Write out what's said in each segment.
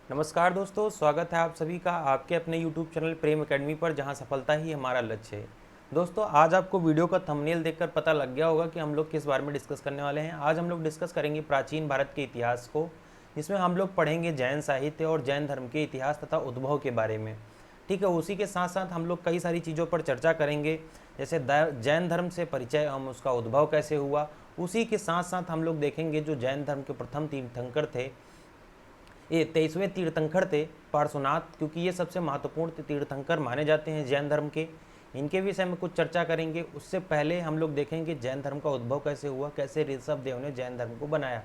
नमस्कार दोस्तों, स्वागत है आप सभी का आपके अपने YouTube चैनल प्रेम एकेडमी पर, जहां सफलता ही हमारा लक्ष्य है। दोस्तों, आज आपको वीडियो का थंबनेल देखकर पता लग गया होगा कि हम लोग किस बारे में डिस्कस करने वाले हैं। आज हम लोग डिस्कस करेंगे प्राचीन भारत के इतिहास को, जिसमें हम लोग पढ़ेंगे जैन साहित्य और जैन धर्म के इतिहास तथा उद्भव के बारे में। ठीक है, उसी के साथ साथ हम लोग कई सारी चीज़ों पर चर्चा करेंगे, जैसे जैन धर्म से परिचय, हम उसका उद्भव कैसे हुआ। उसी के साथ साथ हम लोग देखेंगे जो जैन धर्म के प्रथम तीर्थंकर थे, ये 23वें तीर्थंकर थे पार्श्वनाथ, क्योंकि ये सबसे महत्वपूर्ण तीर्थंकर माने जाते हैं जैन धर्म के। इनके विषय में कुछ चर्चा करेंगे। उससे पहले हम लोग देखेंगे जैन धर्म का उद्भव कैसे हुआ, कैसे ऋषभ देव ने जैन धर्म को बनाया।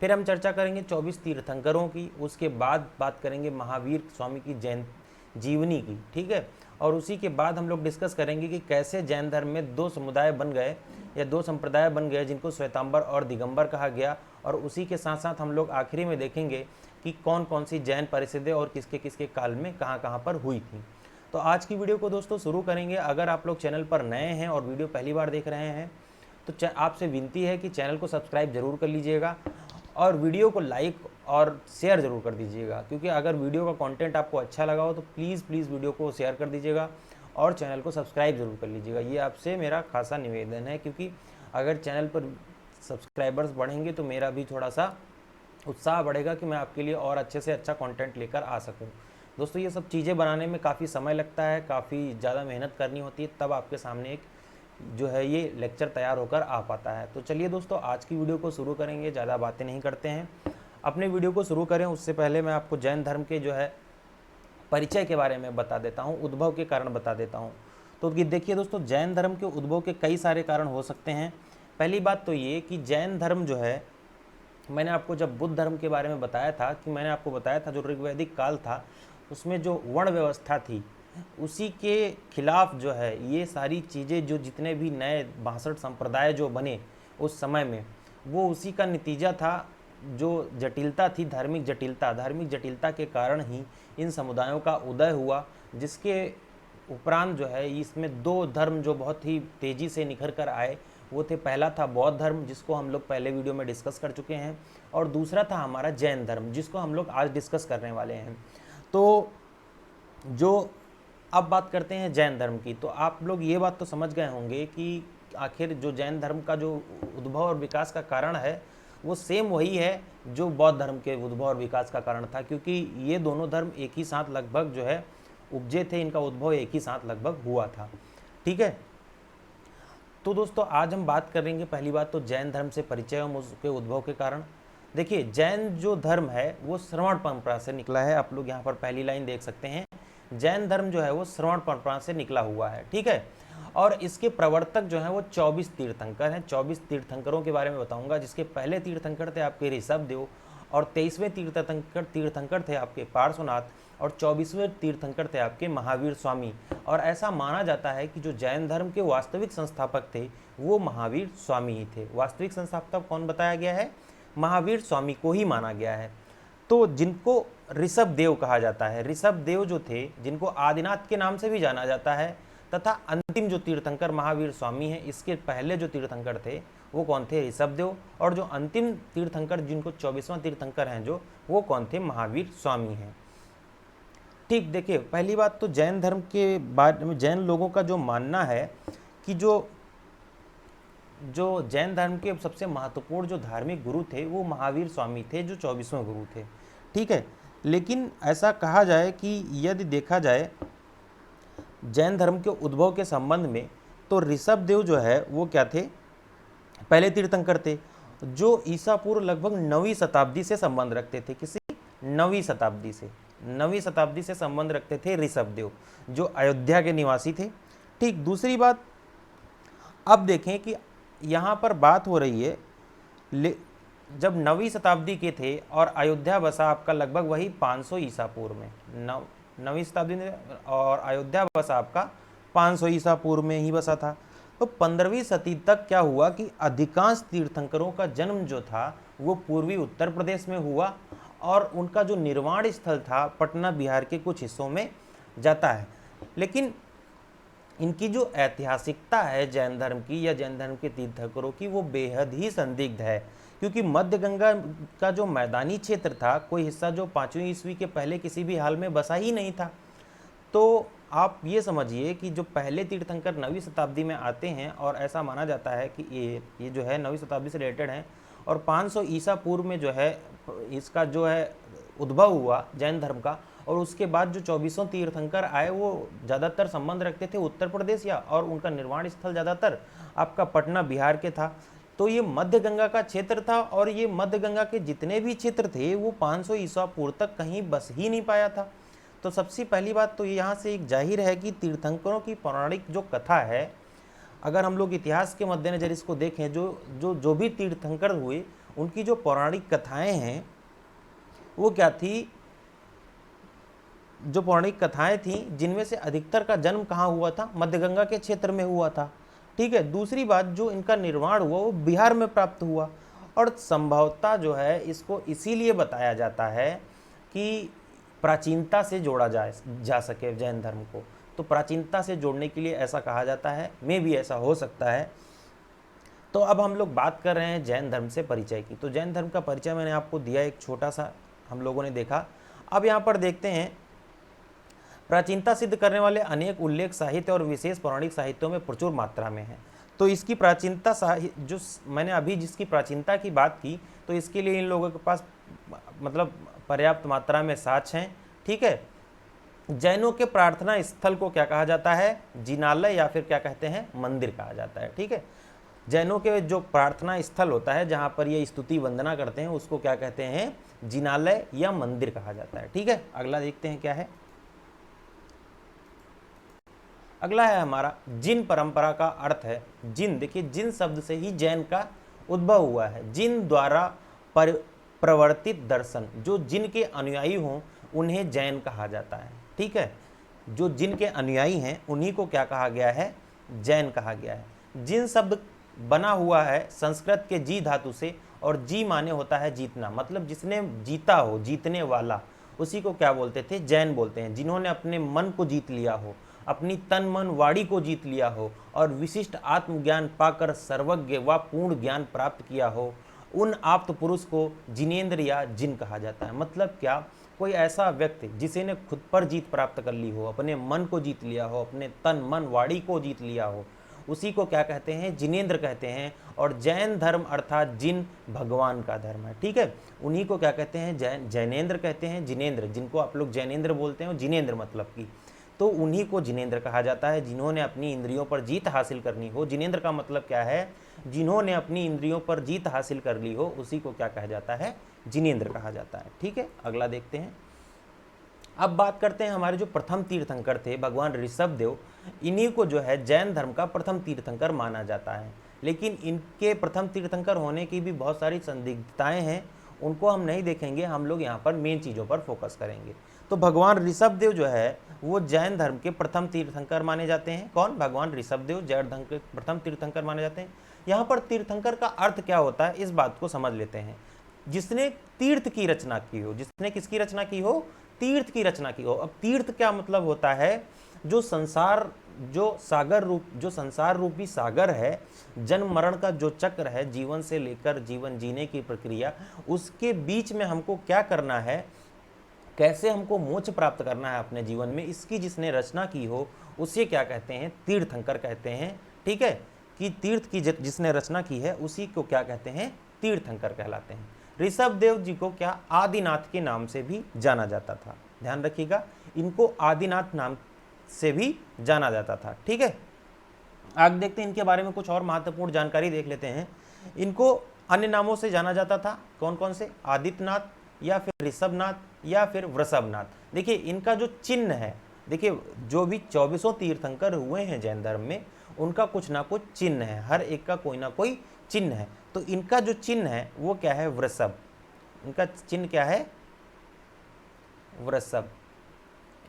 फिर हम चर्चा करेंगे 24 तीर्थंकरों की। उसके बाद बात करेंगे महावीर स्वामी की जैन जीवनी की। ठीक है, और उसी के बाद हम लोग डिस्कस करेंगे कि कैसे जैन धर्म में दो समुदाय बन गए या दो संप्रदाय बन गए, जिनको श्वेतांबर और दिगंबर कहा गया। और उसी के साथ साथ हम लोग आखिरी में देखेंगे कि कौन कौन सी जैन परिषदें और किसके किसके काल में कहाँ कहाँ पर हुई थी। तो आज की वीडियो को दोस्तों शुरू करेंगे। अगर आप लोग चैनल पर नए हैं और वीडियो पहली बार देख रहे हैं तो आपसे विनती है कि चैनल को सब्सक्राइब जरूर कर लीजिएगा और वीडियो को लाइक और शेयर ज़रूर कर दीजिएगा, क्योंकि अगर वीडियो का कंटेंट आपको अच्छा लगा हो तो प्लीज़ वीडियो को शेयर कर दीजिएगा और चैनल को सब्सक्राइब ज़रूर कर लीजिएगा। ये आपसे मेरा खासा निवेदन है, क्योंकि अगर चैनल पर सब्सक्राइबर्स बढ़ेंगे तो मेरा भी थोड़ा सा उत्साह बढ़ेगा कि मैं आपके लिए और अच्छे से अच्छा कंटेंट लेकर आ सकूं। दोस्तों, ये सब चीज़ें बनाने में काफ़ी समय लगता है, काफ़ी ज़्यादा मेहनत करनी होती है, तब आपके सामने एक जो है ये लेक्चर तैयार होकर आ पाता है। तो चलिए दोस्तों, आज की वीडियो को शुरू करेंगे। ज़्यादा बातें नहीं करते हैं, अपने वीडियो को शुरू करें। उससे पहले मैं आपको जैन धर्म के जो है परिचय के बारे में बता देता हूँ, उद्भव के कारण बता देता हूँ। तो देखिए दोस्तों, जैन धर्म के उद्भव के कई सारे कारण हो सकते हैं। पहली बात तो ये कि जैन धर्म जो है, मैंने आपको जब बुद्ध धर्म के बारे में बताया था कि मैंने आपको बताया था जो ऋग्वैदिक काल था उसमें जो वर्ण व्यवस्था थी उसी के खिलाफ जो है ये सारी चीज़ें, जो जितने भी नए 62 संप्रदाय जो बने उस समय में, वो उसी का नतीजा था। जो जटिलता थी, धार्मिक जटिलता के कारण ही इन समुदायों का उदय हुआ, जिसके उपरांत जो है इसमें दो धर्म जो बहुत ही तेज़ी से निखर कर आए। वो थे, पहला था बौद्ध धर्म, जिसको हम लोग पहले वीडियो में डिस्कस कर चुके हैं, और दूसरा था हमारा जैन धर्म, जिसको हम लोग आज डिस्कस करने वाले हैं। तो जो अब बात करते हैं जैन धर्म की, तो आप लोग ये बात तो समझ गए होंगे कि आखिर जो जैन धर्म का जो उद्भव और विकास का कारण है वो सेम वही है जो बौद्ध धर्म के उद्भव और विकास का कारण था, क्योंकि ये दोनों धर्म एक ही साथ लगभग जो है उपजे थे, इनका उद्भव एक ही साथ लगभग हुआ था। ठीक है, तो दोस्तों आज हम बात करेंगे पहली बात तो जैन धर्म से परिचय और उसके उद्भव के कारण। देखिए, जैन जो धर्म है वो श्रवण परंपरा से निकला है। आप लोग यहाँ पर पहली लाइन देख सकते हैं, जैन धर्म जो है वो श्रवण परंपरा से निकला हुआ है। ठीक है, और इसके प्रवर्तक जो हैं वो 24 तीर्थंकर हैं। 24 तीर्थंकरों के बारे में बताऊंगा, जिसके पहले तीर्थंकर थे आपके ऋषभ देव, और 23वें तीर्थंकर थे आपके पार्श्वनाथ, और 24वें तीर्थंकर थे आपके महावीर स्वामी। और ऐसा माना जाता है कि जो जैन धर्म के वास्तविक संस्थापक थे वो महावीर स्वामी ही थे। वास्तविक संस्थापक कौन बताया गया है? महावीर स्वामी को ही माना गया है। तो जिनको ऋषभ देव कहा जाता है, ऋषभ देव जो थे, जिनको आदिनाथ के नाम से भी जाना जाता है, तथा अंतिम जो तीर्थंकर महावीर स्वामी है, इसके पहले जो तीर्थंकर थे वो कौन थे? ऋषभ देव। और जो अंतिम तीर्थंकर, जिनको 24वां तीर्थंकर हैं जो, वो कौन थे? महावीर स्वामी हैं। ठीक, देखिए पहली बात तो जैन धर्म के बारे में जैन लोगों का जो मानना है कि जो जो जैन धर्म के सबसे महत्वपूर्ण जो धार्मिक गुरु थे वो महावीर स्वामी थे, जो 24वें गुरु थे। ठीक है, लेकिन ऐसा कहा जाए कि यदि देखा जाए जैन धर्म के उद्भव के संबंध में, तो ऋषभ देव जो है वो क्या थे? पहले तीर्थंकर थे, जो ईसा पूर्व लगभग 9वीं शताब्दी से संबंध रखते थे। किसी 9वीं शताब्दी से संबंध रखते थे ऋषभ देव, जो अयोध्या के निवासी थे। ठीक, दूसरी बात, अब देखें कि यहाँ पर बात हो रही है, जब 9वीं शताब्दी के थे और अयोध्या बसा आपका लगभग वही 500 ईसा पूर्व में, 9वीं शताब्दी में, और अयोध्या बसा आपका 500 ईसा पूर्व में ही बसा था। तो 15वीं सदी तक क्या हुआ कि अधिकांश तीर्थंकरों का जन्म जो था वो पूर्वी उत्तर प्रदेश में हुआ, और उनका जो निर्वाण स्थल था पटना बिहार के कुछ हिस्सों में जाता है। लेकिन इनकी जो ऐतिहासिकता है जैन धर्म की या जैन धर्म के तीर्थंकरों की, वो बेहद ही संदिग्ध है। क्योंकि मध्य गंगा का जो मैदानी क्षेत्र था, कोई हिस्सा जो 5वीं ईस्वी के पहले किसी भी हाल में बसा ही नहीं था। तो आप ये समझिए कि जो पहले तीर्थंकर 9वीं शताब्दी में आते हैं और ऐसा माना जाता है कि ये जो है 9वीं शताब्दी से रिलेटेड हैं और 500 ईसा पूर्व में जो है इसका जो है उद्भव हुआ जैन धर्म का। और उसके बाद जो 24 तीर्थंकर आए वो ज़्यादातर संबंध रखते थे उत्तर प्रदेश या, और उनका निर्माण स्थल ज़्यादातर आपका पटना बिहार के था। तो ये मध्य गंगा का क्षेत्र था और ये मध्य गंगा के जितने भी क्षेत्र थे वो 500 ईसा पूर्व तक कहीं बस ही नहीं पाया था। तो सबसे पहली बात तो यहाँ से एक जाहिर है कि तीर्थंकरों की पौराणिक जो कथा है, अगर हम लोग इतिहास के मद्देनज़र इसको देखें, जो भी तीर्थंकर हुए उनकी जो पौराणिक कथाएं हैं वो क्या थी, जो पौराणिक कथाएं थी जिनमें से अधिकतर का जन्म कहाँ हुआ था, मध्य गंगा के क्षेत्र में हुआ था। ठीक है। दूसरी बात, जो इनका निर्माण हुआ वो बिहार में प्राप्त हुआ और संभवतः जो है इसको इसीलिए बताया जाता है कि प्राचीनता से जोड़ा जा सके जैन धर्म को। तो प्राचीनता से जोड़ने के लिए ऐसा कहा जाता है, में भी ऐसा हो सकता है। तो अब हम लोग बात कर रहे हैं जैन धर्म से परिचय की। तो जैन धर्म का परिचय मैंने आपको दिया, एक छोटा सा हम लोगों ने देखा। अब यहाँ पर देखते हैं, प्राचीनता सिद्ध करने वाले अनेक उल्लेख साहित्य और विशेष पौराणिक साहित्यों में प्रचुर मात्रा में है। तो इसकी प्राचीनता जो मैंने अभी जिसकी प्राचीनता की बात की, तो इसके लिए इन लोगों के पास मतलब पर्याप्त मात्रा में साक्ष्य हैं। ठीक है। जैनों के प्रार्थना स्थल को क्या कहा जाता है, जिनालय या फिर क्या कहते हैं, मंदिर कहा जाता है। ठीक है। जैनों के जो प्रार्थना स्थल होता है जहाँ पर ये स्तुति वंदना करते हैं उसको क्या कहते हैं, जिनालय या मंदिर कहा जाता है। ठीक है। अगला देखते हैं क्या है। अगला है हमारा जिन परंपरा का अर्थ है। जिन, देखिए जिन शब्द से ही जैन का उद्भव हुआ है। जिन द्वारा प्रवर्तित दर्शन, जो जिन के अनुयायी हों उन्हें जैन कहा जाता है। ठीक है। जो जिन के अनुयायी हैं उन्हीं को क्या कहा गया है, जैन कहा गया है। जिन शब्द बना हुआ है संस्कृत के जी धातु से, और जी माने होता है जीतना, मतलब जिसने जीता हो, जीतने वाला, उसी को क्या बोलते थे, जैन बोलते हैं। जिन्होंने अपने मन को जीत लिया हो, अपनी तन मन वाणी को जीत लिया हो और विशिष्ट आत्मज्ञान पाकर सर्वज्ञ व पूर्ण ज्ञान प्राप्त किया हो, उन आप्त पुरुष को जिनेंद्र या जिन कहा जाता है। मतलब क्या, कोई ऐसा व्यक्ति जिसे ने खुद पर जीत प्राप्त कर ली हो, अपने मन को जीत लिया हो, अपने तन मन वाणी को जीत लिया हो, उसी को क्या कहते हैं, जिनेंद्र कहते हैं। और जैन धर्म अर्थात जिन भगवान का धर्म है। ठीक है। उन्हीं को क्या कहते हैं, जैनेंद्र कहते हैं। जिनेंद्र, जिनको आप लोग जैनेंद्र बोलते हैं, जिनेंद्र मतलब की, तो उन्हीं को जिनेंद्र कहा जाता है जिन्होंने अपनी इंद्रियों पर जीत हासिल करनी हो। जिनेंद्र का मतलब क्या है, जिन्होंने अपनी इंद्रियों पर जीत हासिल कर ली हो, उसी को क्या कहा जाता है, जिनेंद्र कहा जाता है। ठीक है। अगला देखते हैं। अब बात करते हैं हमारे जो प्रथम तीर्थंकर थे भगवान ऋषभ देव, इन्हीं को जो है जैन धर्म का प्रथम तीर्थंकर माना जाता है। लेकिन इनके प्रथम तीर्थंकर होने की भी बहुत सारी संदिग्धताएं हैं, उनको हम नहीं देखेंगे, हम लोग यहाँ पर मेन चीज़ों पर फोकस करेंगे। तो भगवान ऋषभ देव जो है वो जैन धर्म के प्रथम तीर्थंकर माने जाते हैं। कौन, भगवान ऋषभ देव जैन धर्म के प्रथम तीर्थंकर माने जाते हैं। यहाँ पर तीर्थंकर का अर्थ क्या होता है, इस बात को समझ लेते हैं। जिसने तीर्थ की रचना की हो, जिसने किसकी रचना की हो, तीर्थ की रचना की हो। अब तीर्थ क्या मतलब होता है, जो संसार, जो संसार रूपी सागर है, जन्म मरण का जो चक्र है, जीवन से लेकर जीवन जीने की प्रक्रिया, उसके बीच में हमको क्या करना है, कैसे हमको मोक्ष प्राप्त करना है अपने जीवन में, इसकी जिसने रचना की हो उसे क्या कहते हैं, तीर्थंकर कहते हैं। ठीक है। कि तीर्थ की जिसने रचना की है उसी को क्या कहते हैं, तीर्थंकर कहलाते हैं। ऋषभ देव जी को क्या आदिनाथ के नाम से भी जाना जाता था, ध्यान रखिएगा, इनको आदिनाथ नाम से भी जाना जाता था। ठीक है। आगे देखते हैं इनके बारे में कुछ और महत्वपूर्ण जानकारी देख लेते हैं। इनको अन्य नामों से जाना जाता था, कौन कौन से, आदित्यनाथ या फिर ऋषभनाथ या फिर वृषभनाथ। देखिए इनका जो चिन्ह है, देखिए जो भी 24 तीर्थंकर हुए हैं जैन धर्म में, उनका कुछ ना कुछ चिन्ह है, हर एक का कोई ना कोई चिन्ह है। तो इनका जो चिन्ह है वो क्या है, वृषभ। इनका चिन्ह क्या है, वृषभ।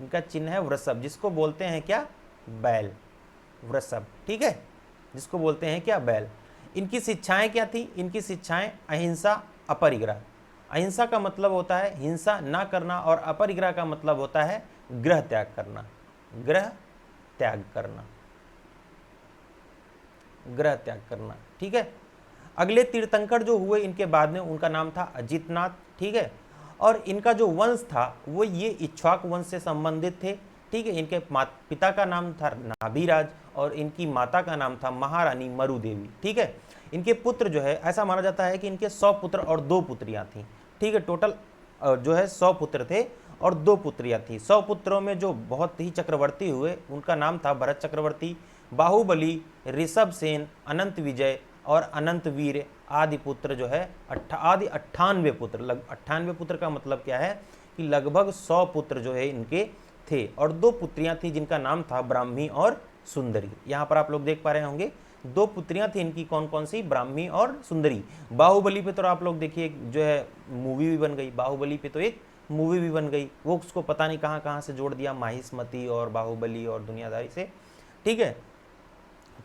इनका चिन्ह है वृषभ, जिसको बोलते हैं क्या, बैल, वृषभ। ठीक है। जिसको बोलते हैं क्या, बैल। इनकी शिक्षाएं क्या थी, इनकी शिक्षाएं अहिंसा, अपरिग्रह। अहिंसा का मतलब होता है हिंसा ना करना और अपरिग्रह का मतलब होता है ग्रह त्याग करना, ग्रह त्याग करना, ग्रह त्याग करना। ठीक है। अगले तीर्थंकर जो हुए इनके बाद में, उनका नाम था अजितनाथ, ठीक है। और इनका जो वंश था वो ये इक्ष्वाकु वंश से संबंधित थे, ठीक है। इनके पिता का नाम था नाभिराज और इनकी माता का नाम था महारानी मरुदेवी, ठीक है। इनके पुत्र जो है, ऐसा माना जाता है कि इनके 100 पुत्र और 2 पुत्रियां थीं, ठीक है। टोटल जो है 100 पुत्र थे और 2 पुत्रियां थी। 100 पुत्रों में जो बहुत ही चक्रवर्ती हुए उनका नाम था भरत चक्रवर्ती, बाहुबली, ऋषभ सेन, अनंत विजय और अनंत वीर आदि पुत्र जो है आदि 98 पुत्र। 98 पुत्र का मतलब क्या है कि लगभग 100 पुत्र जो है इनके थे और 2 पुत्रियां थी जिनका नाम था ब्राह्मी और सुंदरी। यहाँ पर आप लोग देख पा रहे होंगे 2 पुत्रियां थी इनकी, कौन कौन सी, ब्राह्मी और सुंदरी। बाहुबली पे तो आप लोग देखिए जो है मूवी भी बन गई, बाहुबली पे तो एक मूवी भी बन गई, वो उसको पता नहीं कहाँ कहाँ से जोड़ दिया माहिष्मती और बाहुबली और दुनियादारी से, ठीक है।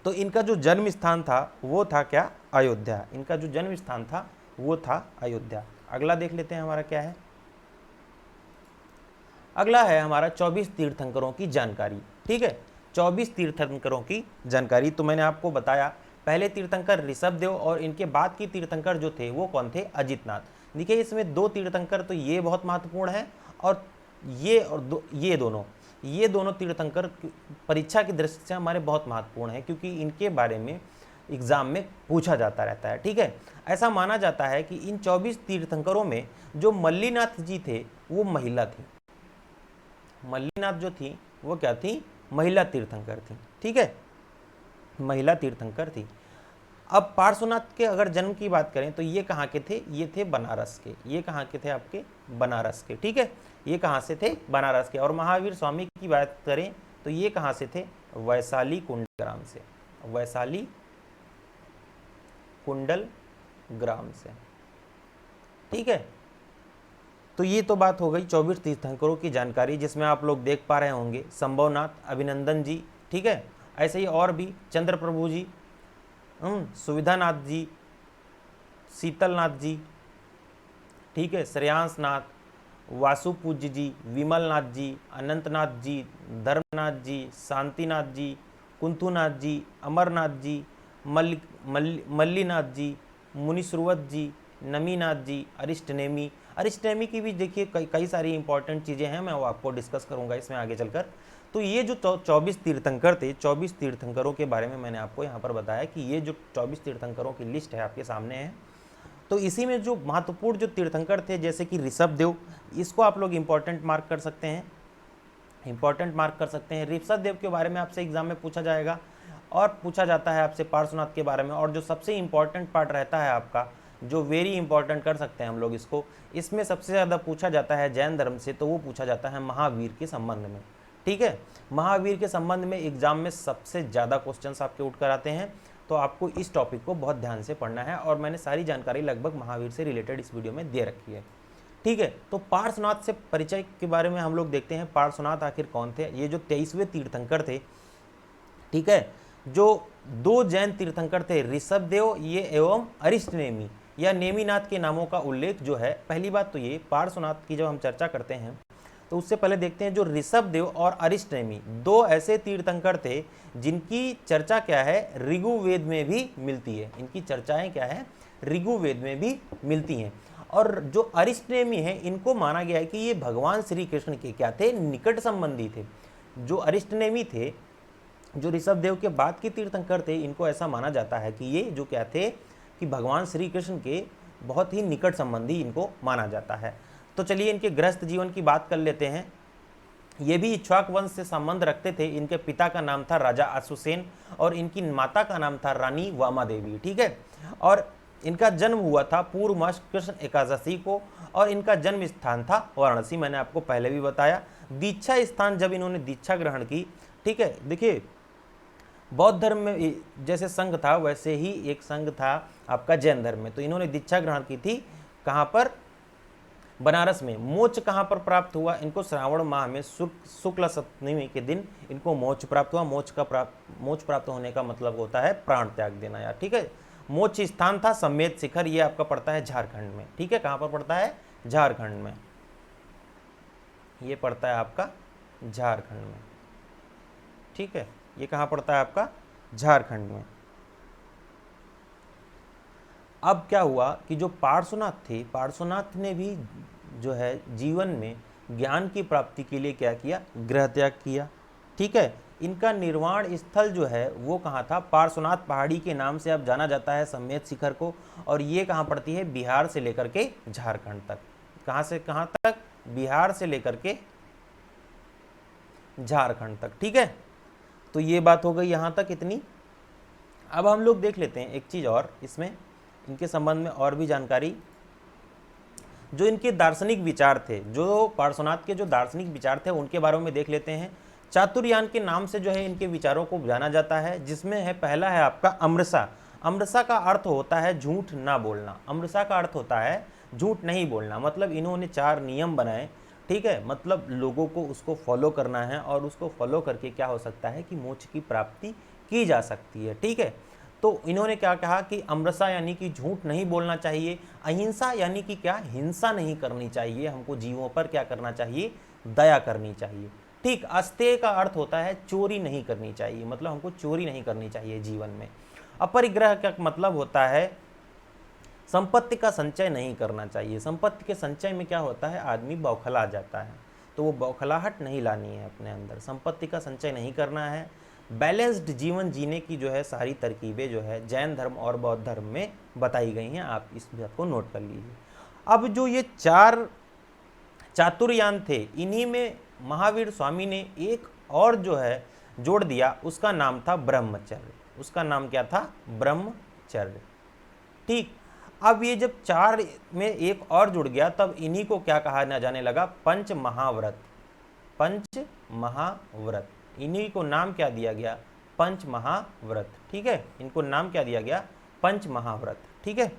तो इनका जो जन्म स्थान था वो था क्या, अयोध्या। इनका जो जन्म स्थान था वो था अयोध्या। अगला देख लेते हैं हमारा क्या है। अगला है हमारा 24 तीर्थंकरों की जानकारी, ठीक है। 24 तीर्थंकरों की जानकारी तो मैंने आपको बताया, पहले तीर्थंकर ऋषभदेव और इनके बाद की तीर्थंकर जो थे वो कौन थे, अजितनाथ। देखिए इसमें 2 तीर्थंकर तो ये बहुत महत्वपूर्ण है और ये दोनों तीर्थंकर परीक्षा की दृष्टि से हमारे बहुत महत्वपूर्ण है, क्योंकि इनके बारे में एग्जाम में पूछा जाता रहता है, ठीक है। ऐसा माना जाता है कि इन 24 तीर्थंकरों में जो मल्लीनाथ जी थे वो महिला थी। मल्लीनाथ जो थी वो क्या थी, महिला तीर्थंकर थी, ठीक है, महिला तीर्थंकर थी। अब पार्श्वनाथ के अगर जन्म की बात करें तो ये कहाँ के थे, ये थे बनारस के। ये कहाँ के थे, आपके बनारस के, ठीक है। ये कहाँ से थे, बनारस के। और महावीर स्वामी की बात करें तो ये कहाँ से थे, वैशाली कुंडल ग्राम से, वैशाली कुंडल ग्राम से, ठीक है। तो ये तो बात हो गई 24 तीर्थंकरों की जानकारी, जिसमें आप लोग देख पा रहे होंगे संभवनाथ, अभिनंदन जी, ठीक है। ऐसे ही और भी चंद्र प्रभु जी, सुविधानाथ जी, शीतलनाथ जी, ठीक है, श्रेयांसनाथ, वासुपूज्य जी, विमलनाथ जी, अनंतनाथ जी, धर्मनाथ जी, शांतिनाथ जी, कुंथुनाथ जी, अमरनाथ जी, मल्लीनाथ जी, मुनिश्रुवत जी, नमीनाथ जी, अरिष्टनेमी। अरिष्टनेमी की भी देखिए कई सारी इंपॉर्टेंट चीज़ें हैं, मैं वो आपको डिस्कस करूंगा इसमें आगे चलकर। तो ये जो 24 तीर्थंकर थे, 24 तीर्थंकरों के बारे में मैंने आपको यहाँ पर बताया कि ये जो 24 तीर्थंकरों की लिस्ट है आपके सामने है। तो इसी में जो महत्वपूर्ण जो तीर्थंकर थे जैसे कि ऋषभदेव, इसको आप लोग इंपॉर्टेंट मार्क कर सकते हैं, इंपॉर्टेंट मार्क कर सकते हैं। ऋषभदेव के बारे में आपसे एग्जाम में पूछा जाएगा और पूछा जाता है आपसे पार्श्वनाथ के बारे में। और जो सबसे इंपॉर्टेंट पार्ट रहता है आपका, जो वेरी इंपॉर्टेंट कर सकते हैं हम लोग इसको, इसमें सबसे ज़्यादा पूछा जाता है जैन धर्म से, तो वो पूछा जाता है महावीर के संबंध में, ठीक है। महावीर के संबंध में एग्जाम में सबसे ज़्यादा क्वेश्चंस आपके उठ कर आते हैं, तो आपको इस टॉपिक को बहुत ध्यान से पढ़ना है। और मैंने सारी जानकारी लगभग महावीर से रिलेटेड इस वीडियो में दे रखी है, ठीक है। तो पार्श्वनाथ से परिचय के बारे में हम लोग देखते हैं, पार्श्वनाथ आखिर कौन थे। ये जो 23वें तीर्थंकर थे, ठीक है, जो 2 जैन तीर्थंकर थे, ऋषभदेव ये एवं अरिष्टनेमी या नेमीनाथ के नामों का उल्लेख जो है, पहली बात तो ये पार्श्वनाथ की जब हम चर्चा करते हैं तो उससे पहले देखते हैं जो ऋषभदेव और अरिष्टनेमी 2 ऐसे तीर्थंकर थे जिनकी चर्चा क्या है, ऋग्वेद में भी मिलती है। इनकी चर्चाएं क्या है, ऋग्वेद में भी मिलती हैं। और जो अरिष्टनेमी है इनको माना गया है कि ये भगवान श्री कृष्ण के क्या थे, निकट संबंधी थे। जो अरिष्टनेमी थे, जो ऋषभदेव के बाद के तीर्थंकर थे, इनको ऐसा माना जाता है कि ये जो क्या थे कि भगवान श्री कृष्ण के बहुत ही निकट संबंधी इनको माना जाता है। तो चलिए इनके गृहस्थ जीवन की बात कर लेते हैं। ये भी इक्ष्वाकु वंश से संबंध रखते थे। इनके पिता का नाम था राजा अश्वसेन और इनकी माता का नाम था रानी वामा देवी, ठीक है। और इनका जन्म हुआ था पूर्व मास कृष्ण एकादशी को और इनका जन्म स्थान था वाराणसी, मैंने आपको पहले भी बताया। दीक्षा स्थान जब इन्होंने दीक्षा ग्रहण की, ठीक है, देखिए बौद्ध धर्म में जैसे संघ था वैसे ही एक संघ था आपका जैन धर्म में। तो इन्होंने दीक्षा ग्रहण की थी कहाँ पर, बनारस में। मोक्ष कहाँ पर प्राप्त हुआ इनको, श्रावण माह में शुक्ल सप्तमी के दिन इनको मोक्ष प्राप्त हुआ। मोक्ष प्राप्त होने का मतलब होता है प्राण त्याग देना यार, ठीक है। मोक्ष स्थान था समेत शिखर, ये आपका पड़ता है झारखंड में, ठीक है। कहाँ पर पड़ता है, झारखंड में, ये पड़ता है आपका झारखंड में, ठीक है। ये कहाँ पड़ता है आपका, झारखंड में। अब क्या हुआ कि जो पार्श्वनाथ थे, पार्श्वनाथ ने भी जो है जीवन में ज्ञान की प्राप्ति के लिए क्या किया, गृह त्याग किया। ठीक है, इनका निर्वाण स्थल जो है वो कहाँ था, पार्श्वनाथ पहाड़ी के नाम से अब जाना जाता है समेत शिखर को। और ये कहाँ पड़ती है, बिहार से लेकर के झारखंड तक। कहाँ से कहाँ तक, बिहार से लेकर के झारखंड तक। ठीक है, तो ये बात हो गई यहाँ तक इतनी। अब हम लोग देख लेते हैं एक चीज़ और, इसमें इनके संबंध में और भी जानकारी। जो इनके दार्शनिक विचार थे, जो पार्श्वनाथ के जो दार्शनिक विचार थे उनके बारे में देख लेते हैं। चातुर्यान के नाम से जो है इनके विचारों को जाना जाता है, जिसमें है पहला है आपका अमृषा। अमृषा का अर्थ होता है झूठ ना बोलना। अमृषा का अर्थ होता है झूठ नहीं बोलना। मतलब इन्होंने 4 नियम बनाए। ठीक है, मतलब लोगों को उसको फॉलो करना है और उसको फॉलो करके क्या हो सकता है कि मोक्ष की प्राप्ति की जा सकती है। ठीक है, तो इन्होंने क्या कहा कि अमृषा यानी कि झूठ नहीं बोलना चाहिए। अहिंसा यानी कि क्या, हिंसा नहीं करनी चाहिए। हमको जीवों पर क्या करना चाहिए, दया करनी चाहिए। ठीक, अस्तेय का अर्थ होता है चोरी नहीं करनी चाहिए। मतलब हमको चोरी नहीं करनी चाहिए जीवन में। अपरिग्रह का मतलब होता है संपत्ति का संचय नहीं करना चाहिए। संपत्ति के संचय में क्या होता है, आदमी बौखला जाता है, तो वो बौखलाहट नहीं लानी है अपने अंदर। संपत्ति का संचय नहीं करना है। बैलेंस्ड जीवन जीने की जो है सारी तरकीबें जो है जैन धर्म और बौद्ध धर्म में बताई गई हैं। आप इस बात को नोट कर लीजिए। अब जो ये 4 चातुर्यान थे, इन्हीं में महावीर स्वामी ने एक और जो है जोड़ दिया, उसका नाम था ब्रह्मचर्य। उसका नाम क्या था, ब्रह्मचर्य। ठीक, अब ये जब 4 में एक और जुड़ गया, तब इन्हीं को क्या कहा ना जाने लगा, पंच महाव्रत। पंच महाव्रत, इन्हीं को नाम क्या दिया गया, पंच महाव्रत। ठीक है, इनको नाम क्या दिया गया, पंच महाव्रत। ठीक है,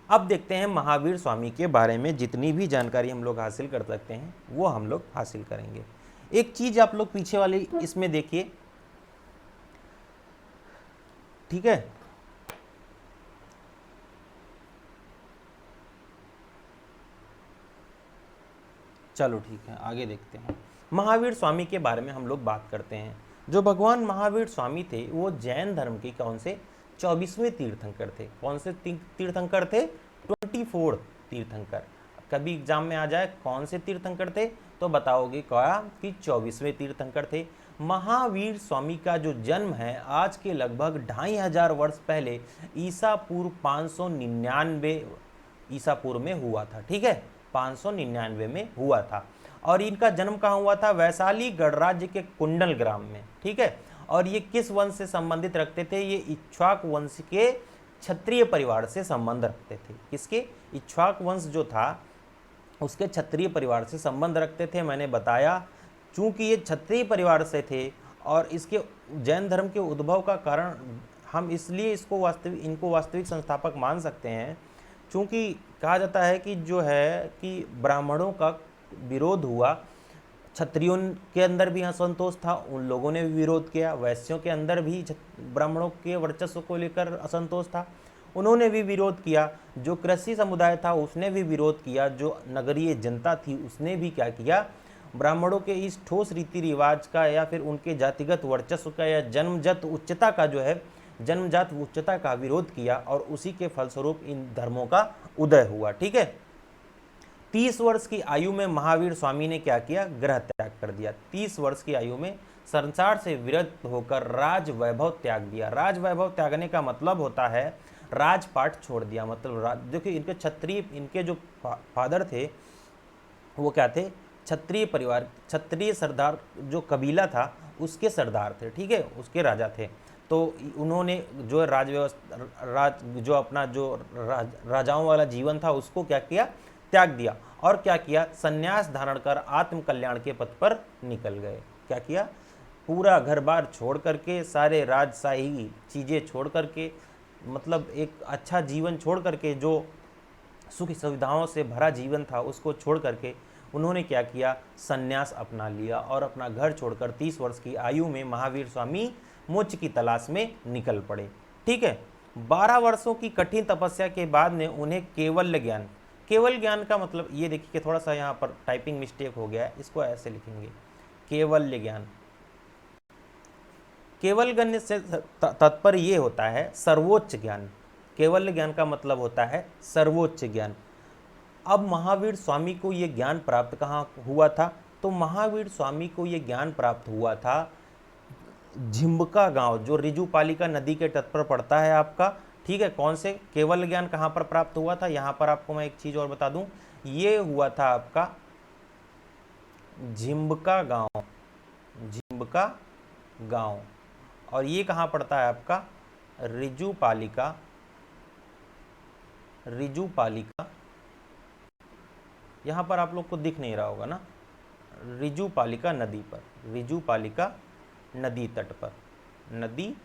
अब देखते हैं महावीर स्वामी के बारे में जितनी भी जानकारी हम लोग हासिल कर सकते हैं वो हम लोग हासिल करेंगे। एक चीज आप लोग पीछे वाली इसमें देखिए। ठीक है, चलो ठीक है, आगे देखते हैं। महावीर स्वामी के बारे में हम लोग बात करते हैं। जो भगवान महावीर स्वामी थे वो जैन धर्म के कौन से 24वें तीर्थंकर थे। कौन से तीर्थंकर थे, 24 तीर्थंकर। कभी एग्जाम में आ जाए कौन से तीर्थंकर थे, तो बताओगे क्या कि 24वें तीर्थंकर थे। महावीर स्वामी का जो जन्म है आज के लगभग 2500 वर्ष पहले ईसा पूर्व 599 ईसा पूर्व में हुआ था। ठीक है, 599 में हुआ था। और इनका जन्म कहाँ हुआ था, वैशाली गणराज्य के कुंडल ग्राम में। ठीक है, और ये किस वंश से संबंधित रखते थे, ये इक्ष्वाक वंश के क्षत्रिय परिवार से संबंध रखते थे। किसके, इक्ष्वाक वंश जो था उसके क्षत्रिय परिवार से संबंध रखते थे। मैंने बताया चूंकि ये क्षत्रिय परिवार से थे और इसके जैन धर्म के उद्भव का कारण हम इसलिए इनको वास्तविक संस्थापक मान सकते हैं, चूंकि कहा जाता है कि जो है कि ब्राह्मणों का विरोध हुआ। क्षत्रियों के अंदर भी असंतोष था, उन लोगों ने भी विरोध किया। वैश्यों के अंदर भी ब्राह्मणों के वर्चस्व को लेकर असंतोष था, उन्होंने भी विरोध किया। जो कृषि समुदाय था उसने भी विरोध किया। जो नगरीय जनता थी उसने भी क्या किया, ब्राह्मणों के इस ठोस रीति रिवाज का या फिर उनके जातिगत वर्चस्व का या जन्मजात उच्चता का जो है जन्मजात उच्चता का विरोध किया और उसी के फलस्वरूप इन धर्मों का उदय हुआ। ठीक है, 30 वर्ष की आयु में महावीर स्वामी ने क्या किया, गृह त्याग कर दिया। 30 वर्ष की आयु में संसार से विरक्त होकर राज वैभव त्याग दिया। राज वैभव त्यागने का मतलब होता है राजपाट छोड़ दिया। मतलब देखिए इनके क्षत्रिय, इनके जो फादर थे वो क्या थे, क्षत्रिय परिवार, क्षत्रिय सरदार जो कबीला था उसके सरदार थे। ठीक है, उसके राजा थे। तो उन्होंने जो जो अपना जो राजाओं वाला जीवन था उसको क्या किया, त्याग दिया। और क्या किया, संन्यास धारण कर आत्म कल्याण के पथ पर निकल गए। क्या किया, पूरा घर बार छोड़ करके, सारे राजशाही चीज़ें छोड़ करके, मतलब एक अच्छा जीवन छोड़ करके, जो सुख सुविधाओं से भरा जीवन था उसको छोड़ करके उन्होंने क्या किया, संन्यास अपना लिया और अपना घर छोड़कर 30 वर्ष की आयु में महावीर स्वामी मोक्ष की तलाश में निकल पड़े। ठीक है, 12 वर्षों की कठिन तपस्या के बाद ने उन्हें केवल ज्ञान, केवल ज्ञान का मतलब ये देखिए कि थोड़ा सा यहाँ पर टाइपिंग मिस्टेक हो गया है, इसको ऐसे लिखेंगे केवल ज्ञान। केवल ज्ञान से तात्पर्य ये होता है सर्वोच्च ज्ञान। कैवल्य ज्ञान का मतलब होता है सर्वोच्च ज्ञान। अब महावीर स्वामी को ये ज्ञान प्राप्त कहाँ हुआ था? तो महावीर स्वामी को ये ज्ञान प्राप्त हुआ था झिम्बका गांव, जो रिजुपालिका नदी के तट पर पड़ता है आपका। ठीक है, कौन से केवल ज्ञान कहाँ पर प्राप्त हुआ था? यहाँ पर आपको मैं एक चीज और बता दूं, ये हुआ था आपका झिम्बका गांव, झिम्बका गांव। और ये कहाँ पड़ता है आपका? रिजुपालिका, रिजुपालिका, यहाँ पर आप लोग को दिख नहीं रहा होगा ना, रिजुपालिका नदी पर, रिजुपालिका नदी तट पर, नदी